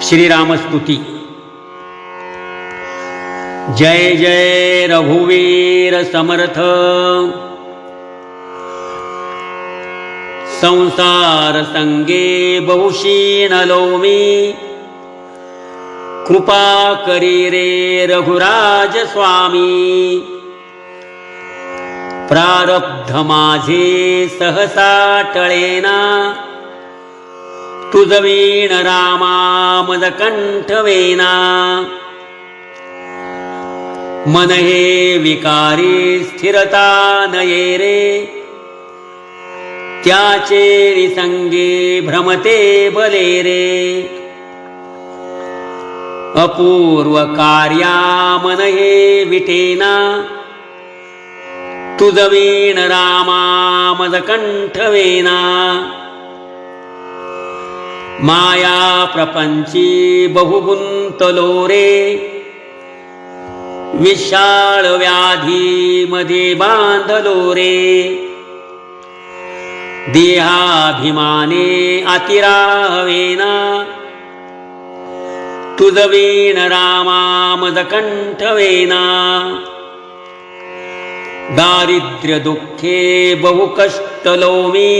श्रीरामस्तुती। जय जय रघुवीर समर्थ। संसार संगे बहुशीन लोमी, कृपा करी रे रघुराज स्वामी। प्रारब्ध माझे सहसा टळेना, तुझ वीण रामा मद कंठवेना। मन हे विकारी स्थिरता नये रे, त्याचे विसंगे भ्रमते भले रे। अपूर्व कार्या मन हे विटेना, तुझ वीण रामा मद कंठवेना। माया प्रपंची बहुगुंतलो रे, विशाळ व्याधी मध्ये बांधलो रे। देहाभिमाने अतिराहवेना, तुझ वीण रामा मद कंठवेना। दारिद्र्य दुःखे बहु कष्टलो मी,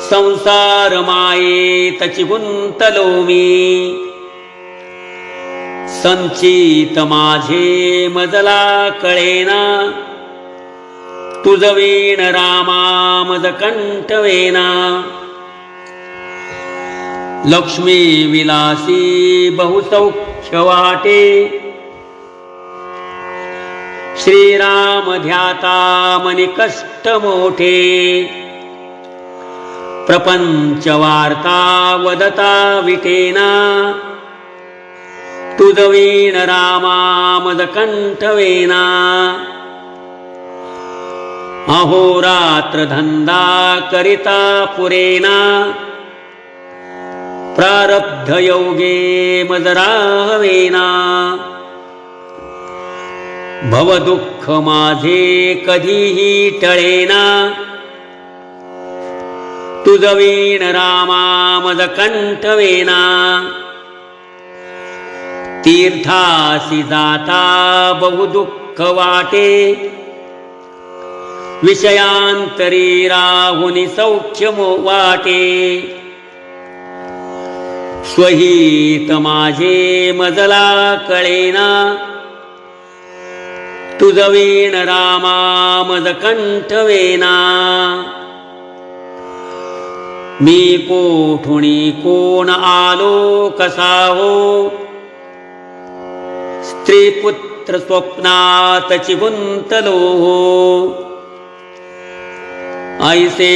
संसार माये तची गुंतलो मी। संचित माझे मजला कळेना, तुझ वीण रामा मद कंठवेना। लक्ष्मी विलासी बहुसौख्य वाटे, श्रीराम ध्याता मनी कष्ट मोठे। प्रपंच वार्ता वदता विटेना, तुझ वीण रामा मद कंठवेना। अहोरात्र धंदा करिता पुरेना, प्रारब्ध योगे मद राहवेना। भव दुःख माझे कधीही टळेना, तुझ वीण रामा मद कंठवेना। तीर्थासी जाता बहु दुःख वाटे, विषयांतरी राहुनी सौख्य वाटे। स्वहित माझे मजला कळेना, तुझ वीण रामा मद कंठवेना। मी कोठुणी कोण आलो कसा हो, स्त्री पुत्र स्वप्नातची गुंतलो हो। ऐसे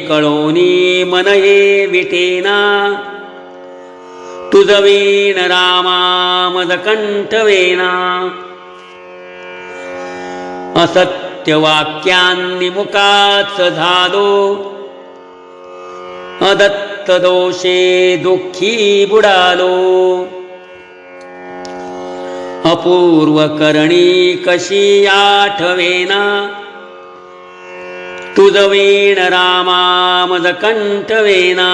कळोनी मन हे विटेना, तुझ वीण रामा मद कंठवेना। असत्य वाक्यांनी मुखाच झालो, अदत्त दोषे दुःखी बुडालो। अपूर्व करणी कशी आठवेना, तुझ वीण रामा मद कंठवेना।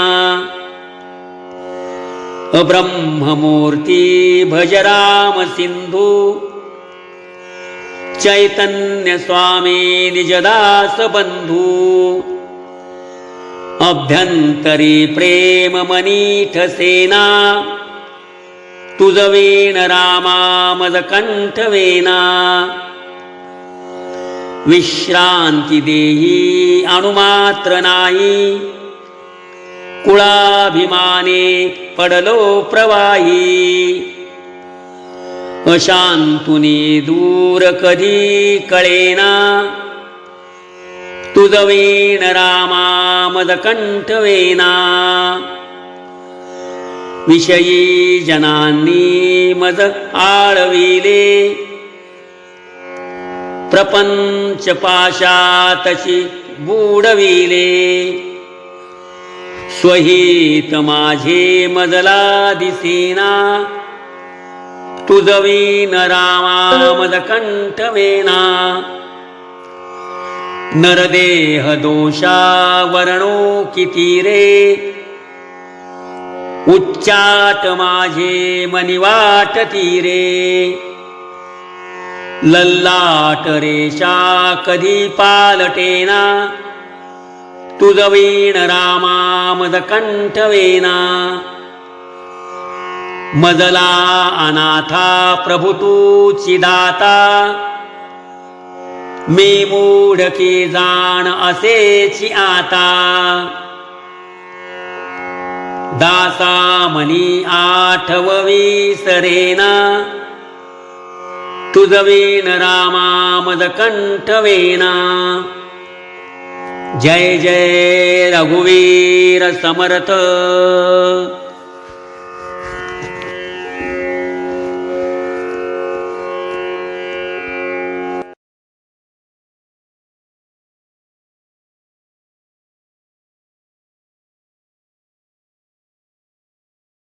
ब्रह्ममूर्ती भज राम सिंधू, चैतन्य स्वामी निजदास बंधू। अभ्यंतरी प्रेम मनीठ सेना, तुझ वीण रामा मद कंठवेना। विश्रांती देही अणुमात्र नाही, कुळाभिमाने पडलो प्रवाही। अशांतुनी दूर कधी कळेना, तुझ वीण रामा मद कंठवेना। विषयी जनांनी मज आळविले, प्रपंच पाशातची बुडविले। स्वहित माझे मजला दिसेना, तुझ वीण रामा मद कंठवेना। नरदेह दोषा वर्णो किती रे, उच्चाट माझे मनी वाटती रे, लल्लाट रेषा कधी पालटेना, तुझ वीण रामा मद कंठवेना. मजला अनाथा प्रभु तूची दाता, मी मूढ की जाण असेची आता. दासा मनी आठववी सरेना, तुझ वीण रामा मद कंठवेना. जय जय रघुवीर समर्थ.